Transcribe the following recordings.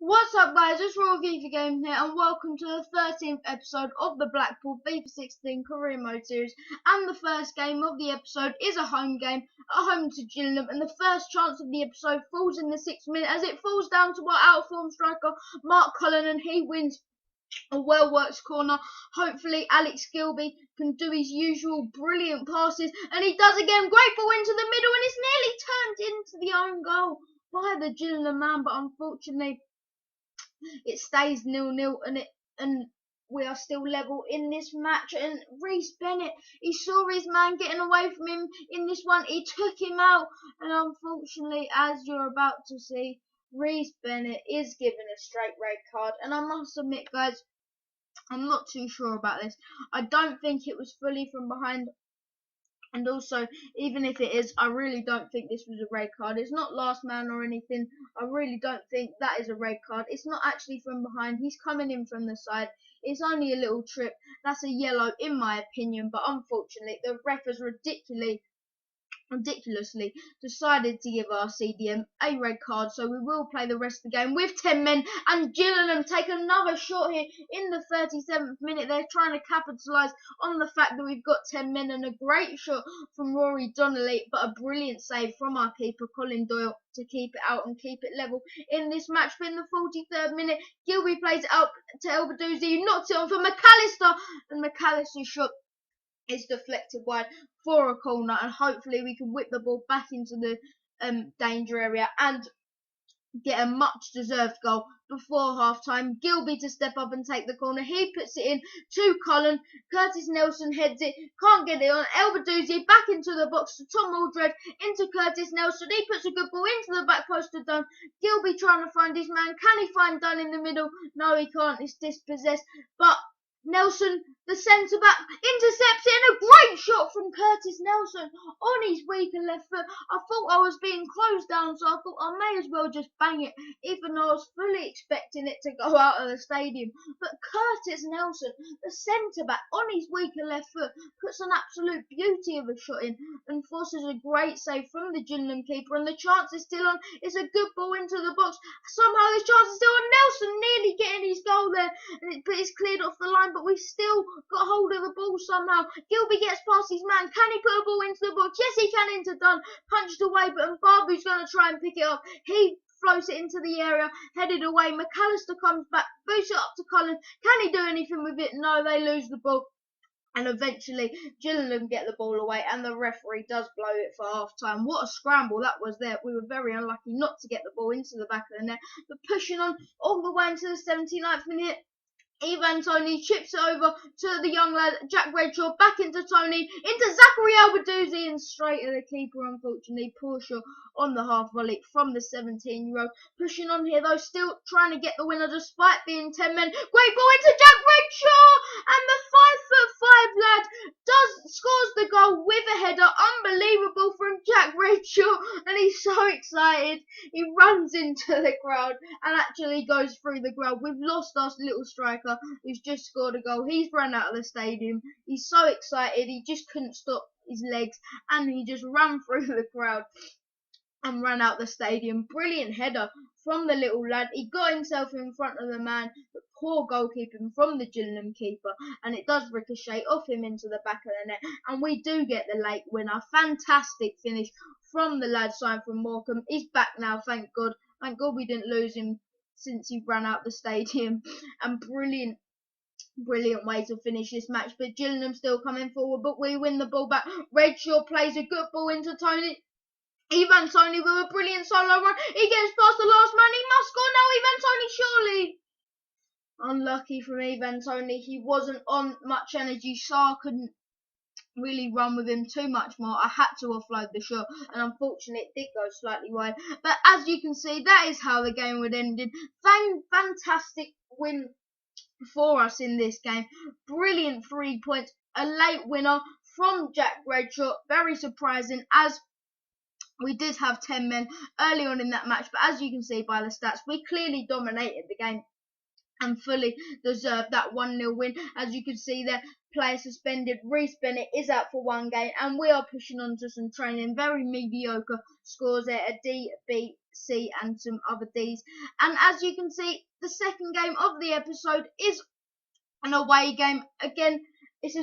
What's up guys, it's Royal FIFA Game here and welcome to the 13th episode of the Blackpool FIFA 16 Career Mode Series, and the first game of the episode is a home game at home to Gillingham, and the first chance of the episode falls in the 6th minute as it falls down to our out-of-form striker Mark Cullen, and he wins a well-worked corner. Hopefully Alex Gilby can do his usual brilliant passes, and he does again. Great ball into the middle and it's nearly turned into the own goal by the Gillingham man, but unfortunately it stays 0-0, and we are still level in this match. And Reece Bennett, he saw his man getting away from him in this one. He took him out, and unfortunately, as you're about to see, Reece Bennett is given a straight red card. And I must admit, guys, I'm not too sure about this. I don't think it was fully from behind. And also, even if it is, I really don't think this was a red card. It's not last man or anything. I really don't think that is a red card. It's not actually from behind. He's coming in from the side. It's only a little trip. That's a yellow in my opinion. But unfortunately, the ref has ridiculously decided to give our CDM a red card, so we will play the rest of the game with 10 men. And Gillingham take another shot here in the 37th minute. They're trying to capitalise on the fact that we've got 10 men, and a great shot from Rory Donnelly, but a brilliant save from our keeper Colin Doyle to keep it out and keep it level in this match. But in the 43rd minute, Gilby plays it out to Elbadouzi, who knocks it on for McAllister, and McAllister's shot is deflected wide for a corner, and hopefully we can whip the ball back into the danger area and get a much deserved goal before half time. Gilby to step up and take the corner. He puts it in to Colin. Curtis Nelson heads it, can't get it on. Elbadouzi back into the box to Tom Aldred, into Curtis Nelson. He puts a good ball into the back post to Dunn. Gilby trying to find his man. Can he find Dunn in the middle? No, he can't. It's dispossessed. But Nelson, the centre back, intercepts it, and a great shot from Curtis Nelson on his weaker left foot. I thought I was being closed down, so I thought I may as well just bang it, even though I was fully expecting it to go out of the stadium. But Curtis Nelson, the centre back, on his weaker left foot, puts an absolute beauty of a shot in and forces a great save from the Gillingham keeper. And the chance is still on. It's a good ball into the box. Somehow this chance is still on. Nelson nearly getting his goal there, and it's cleared off the line, but we've still got hold of the ball somehow. Gilby gets past his man. Can he put a ball into the box? Yes, he can, into Dunn. Punched away, but Mbabu's going to try and pick it up. He floats it into the area, headed away. McAllister comes back, boosts it up to Collins. Can he do anything with it? No, they lose the ball. And eventually Gillingham get the ball away, and the referee does blow it for half time. What a scramble that was there. We were very unlucky not to get the ball into the back of the net, but pushing on all the way into the 79th minute, Ivan Toney chips it over to the young lad Jack Redshaw, back into Toney, into Zachary Elbadouzi, and straight at the keeper. Unfortunately, poor shot on the half volley from the 17-year-old. Pushing on here though, still trying to get the winner despite being 10 men. Great ball into Jack Redshaw, and the 5'5" lad scores the goal with a header. Unbelievable from Jack Redshaw, and he's so excited. He runs into the crowd and actually goes through the crowd. We've lost our little striker who's just scored a goal. He's run out of the stadium. He's so excited, he just couldn't stop his legs, and he just ran through the crowd and ran out the stadium. Brilliant header from the little lad. He got himself in front of the man, but poor goalkeeping from the Gillingham keeper, and it does ricochet off him into the back of the net, and we do get the late winner. Fantastic finish from the lad signed from Morecambe. He's back now, thank God. Thank God we didn't lose him since he ran out the stadium. And brilliant way to finish this match. But Gillingham still coming forward, but we win the ball back. Redshaw plays a good ball into Toney. Ivan Toney with a brilliant solo run. He gets past the last man. He must score now. Ivan Toney, surely. Unlucky from Ivan Toney. He wasn't on much energy. Shah couldn't really run with him too much more. I had to offload the shot, and unfortunately it did go slightly wide. But as you can see, that is how the game would end. Fantastic win for us in this game. Brilliant 3 points. A late winner from Jack Redshaw. Very surprising, as we did have 10 men early on in that match. But as you can see by the stats, we clearly dominated the game and fully deserved that 1-0 win. As you can see there, player suspended. Reece Bennett is out for 1 game, and we are pushing on to some training. Very mediocre scores there, a D, B, C, and some other Ds. And as you can see, the second game of the episode is an away game. Again, it's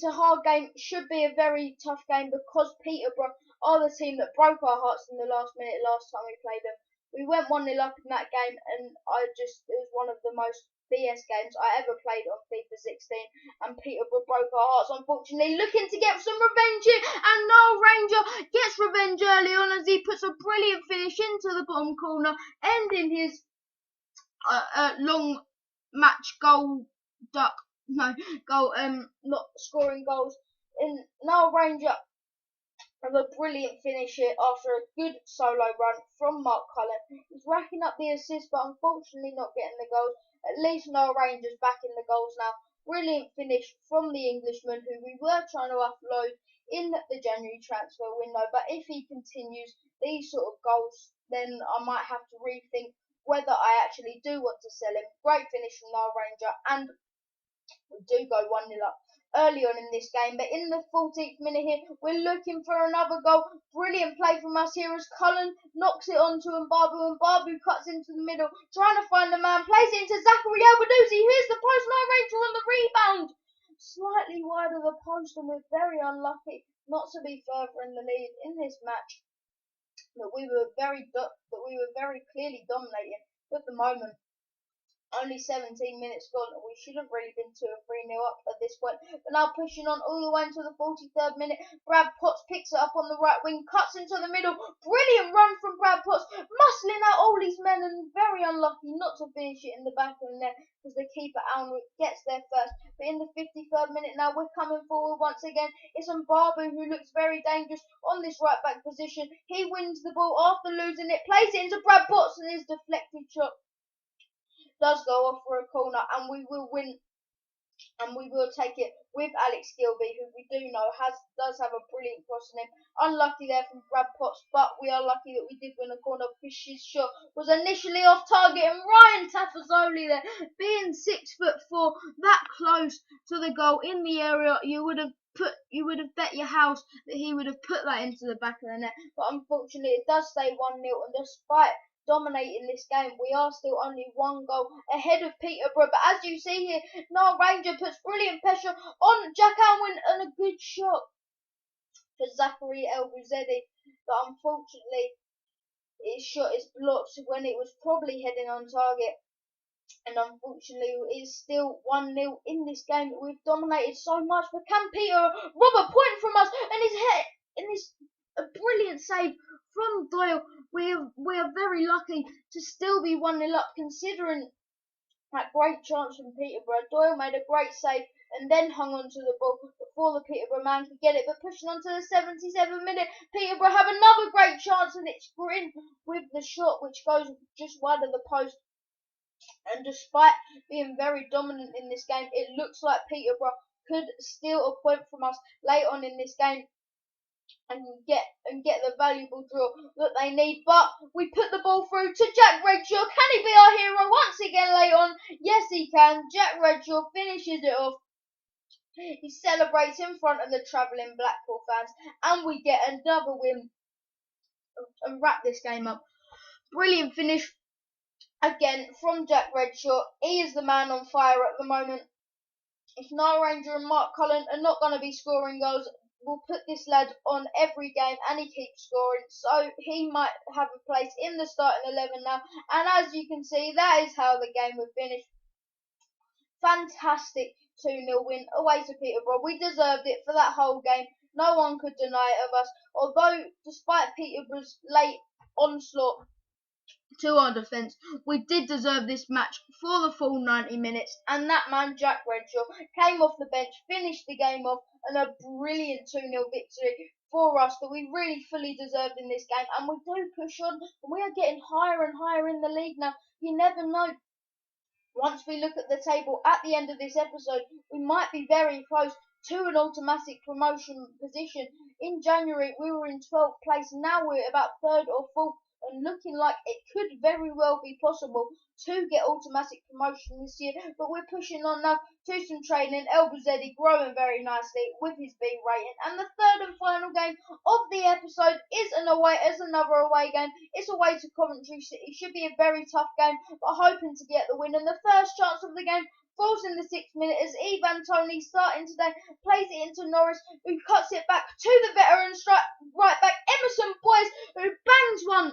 a hard game. Should be a very tough game because Peterborough are the team that broke our hearts in the last minute last time we played them. We went 1-0 up in that game, and it was one of the most BS games I ever played on FIFA 16, and Peterborough broke our hearts, unfortunately, looking to get some revenge here, and Noel Ranger gets revenge early on as he puts a brilliant finish into the bottom corner, ending his long match not scoring goals. And Noel Ranger of a brilliant finish here after a good solo run from Mark Cullen. He's racking up the assists, but unfortunately not getting the goals. At least Noel Ranger's back in the goals now. Brilliant finish from the Englishman, who we were trying to offload in the January transfer window. But if he continues these sort of goals, then I might have to rethink whether I actually do want to sell him. Great finish from Noel Ranger, and we do go 1-0 up early on in this game, but in the 14th minute here, we're looking for another goal. Brilliant play from us here as Cullen knocks it onto Mbabu, and Mbabu cuts into the middle, trying to find the man, plays it into Zachary Elbaduzi. Here's the post, no Rachel on the rebound. Slightly wide of the post, and we're very unlucky not to be further in the lead in this match that we were very clearly dominating at the moment. Only 17 minutes gone, and we should have really been 2 or 3-0 up at this point. But now pushing on all the way into the 43rd minute, Brad Potts picks it up on the right wing, cuts into the middle. Brilliant run from Brad Potts, muscling out all these men, and very unlucky not to finish it in the back of the net because the keeper Alnwick gets there first. But in the 53rd minute now, we're coming forward once again. It's Mbabu who looks very dangerous on this right back position. He wins the ball after losing it, plays it into Brad Potts, and his deflected shot does go off for a corner, and we will win, and we will take it with Alex Gilby, who we do know does have a brilliant cross in him. Unlucky there from Brad Potts, but we are lucky that we did win a corner because his shot was initially off target, and Ryan Tafazoli there, being 6'4", that close to the goal in the area, you would have bet your house that he would have put that into the back of the net. But unfortunately, it does stay 1-0, and despite dominating this game, we are still only 1 goal ahead of Peterborough. But as you see here, Noel Ranger puts brilliant pressure on Jack Alwyn, and a good shot for Zachary Elbuzedi. But unfortunately, his shot is blocked when it was probably heading on target. And unfortunately, it's still 1-0 in this game. We've dominated so much, but can Peter rob a point from us? And his head, and his a brilliant save from Doyle. We are very lucky to still be 1-0 up, considering that great chance from Peterborough. Doyle made a great save and then hung onto the ball before the Peterborough man could get it. But pushing on to the 77th minute, Peterborough have another great chance, and it's Green with the shot, which goes just wide of the post. And despite being very dominant in this game, it looks like Peterborough could steal a point from us late on in this game and get the valuable draw that they need. But we put the ball through to Jack Redshaw. Can he be our hero once again late on? Yes, he can. Jack Redshaw finishes it off. He celebrates in front of the travelling Blackpool fans, and we get another win and wrap this game up. Brilliant finish again from Jack Redshaw. He is the man on fire at the moment. If Noel Ranger and Mark Cullen are not going to be scoring goals, we'll put this lad on every game, and he keeps scoring, so he might have a place in the starting 11 now. And as you can see, that is how the game will finish. Fantastic 2-0 win away to Peterborough. We deserved it for that whole game. No one could deny it of us, although despite Peterborough's late onslaught to our defence, we did deserve this match for the full 90 minutes, and that man Jack Redshaw came off the bench, finished the game off, and a brilliant 2-0 victory for us that we really fully deserved in this game. And we do push on, and we are getting higher and higher in the league now. You never know. Once we look at the table at the end of this episode, we might be very close to an automatic promotion position. In January, we were in 12th place, and now we're about 3rd or 4th, and looking like it could very well be possible to get automatic promotion this year, but we're pushing on now to some training. Elbazedi growing very nicely with his B rating. And the third and final game of the episode is another away game. It's away to Coventry City. It should be a very tough game, but hoping to get the win. And the first chance of the game falls in the 6th minute as Ivan Toney, starting today, plays it into Norris, who cuts it back to the veteran right back Emerson Boyce, who bangs one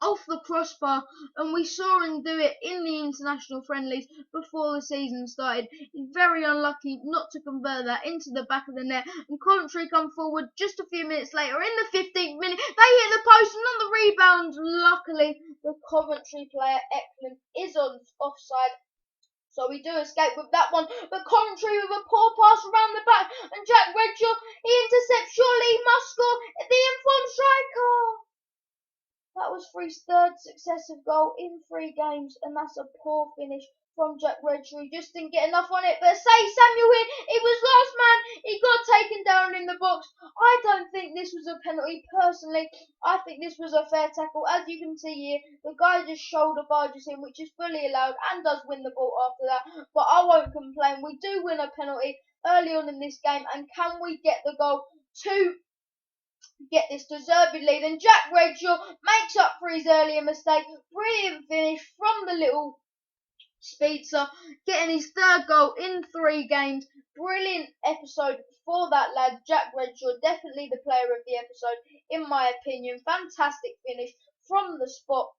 off the crossbar, and we saw him do it in the international friendlies before the season started. He's very unlucky not to convert that into the back of the net, and Coventry come forward just a few minutes later in the 15th minute. They hit the post, and on the rebound, luckily, the Coventry player Eklund is offside. So we do escape with that one, but Coventry with a poor pass around the back, and Jack Redshaw, he intercepts, surely he must score, the informed striker. That was Free's third successive goal in 3 games, and that's a poor finish from Jack Redshaw. He just didn't get enough on it, but Samuel here, he was last man, he got taken down in the box. I don't think this was a penalty, personally. I think this was a fair tackle. As you can see here, the guy just shoulder barges him, which is fully allowed, and does win the ball after that, but I won't complain. We do win a penalty early on in this game, and can we get the goal to get this deserved lead? And Jack Redshaw makes up for his earlier mistake. Brilliant finish from the little speedster, getting his third goal in 3 games. Brilliant episode for that lad, Jack Redshaw. Definitely the player of the episode, in my opinion. Fantastic finish from the spot.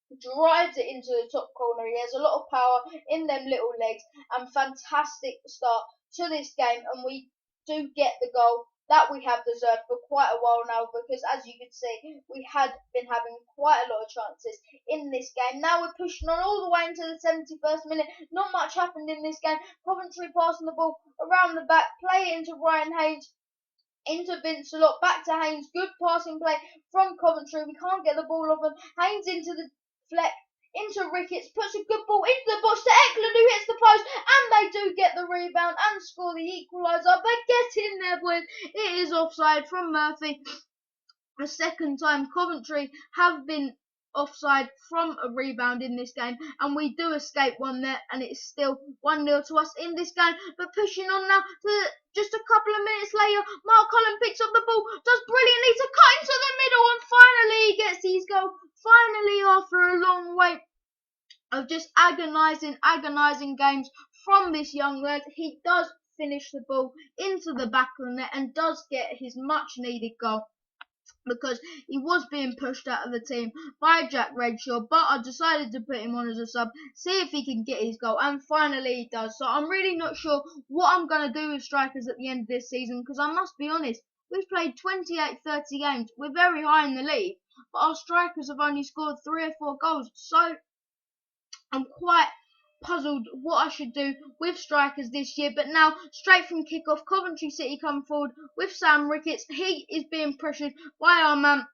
Drives it into the top corner. He has a lot of power in them little legs, and fantastic start to this game. And we do get the goal that we have deserved for quite a while now, because as you can see, we had been having quite a lot of chances in this game. Now we're pushing on all the way into the 71st minute. Not much happened in this game. Coventry passing the ball around the back, play it into Ryan Haynes, into Vince a lot, back to Haynes. Good passing play from Coventry. We can't get the ball off him. Haynes into the fleck, into Ricketts, puts a good ball into the box to Eklund, who hits the post, and they do get the rebound and score the equaliser. But get in there, boys. It is offside from Murphy. A second time Coventry have been offside from a rebound in this game, and we do escape one there, and it's still 1-0 to us in this game. But pushing on now to just a couple of minutes later, Mark Cullen picks up the ball, does brilliantly to cut into the middle, and finally he gets his goal. Finally, after a long wait of just agonising games from this young lad, he does finish the ball into the back of the net and does get his much needed goal, because he was being pushed out of the team by Jack Redshaw, but I decided to put him on as a sub, see if he can get his goal, and finally he does. So I'm really not sure what I'm going to do with strikers at the end of this season, because I must be honest, we've played 28-30 games, we're very high in the league, but our strikers have only scored 3 or 4 goals, so I'm quite puzzled what I should do with strikers this year. But now, straight from kickoff, Coventry City come forward with Sam Ricketts. He is being pressured by our man.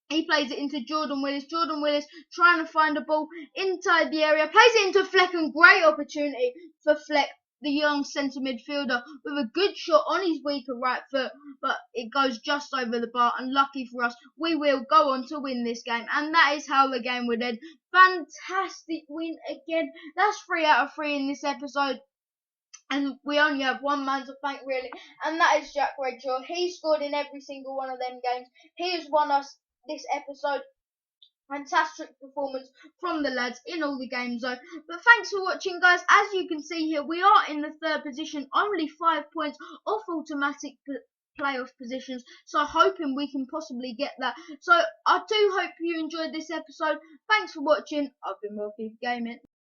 He plays it into Jordan Willis. Jordan Willis trying to find a ball inside the area. Plays it into Fleck, and great opportunity for Fleck, the young centre midfielder, with a good shot on his weaker right foot, but it goes just over the bar, and lucky for us, we will go on to win this game, and that is how the game would end. Fantastic win again. That's 3 out of 3 in this episode, and we only have one man to thank, really, and that is Jack Redshaw. He scored in every single one of them games. He has won us this episode. Fantastic performance from the lads in all the games though. But thanks for watching, guys. As you can see here, we are in the 3rd position, only 5 points off automatic playoff positions, so hoping we can possibly get that. So I do hope you enjoyed this episode. Thanks for watching. I've been Wolfie Gaming.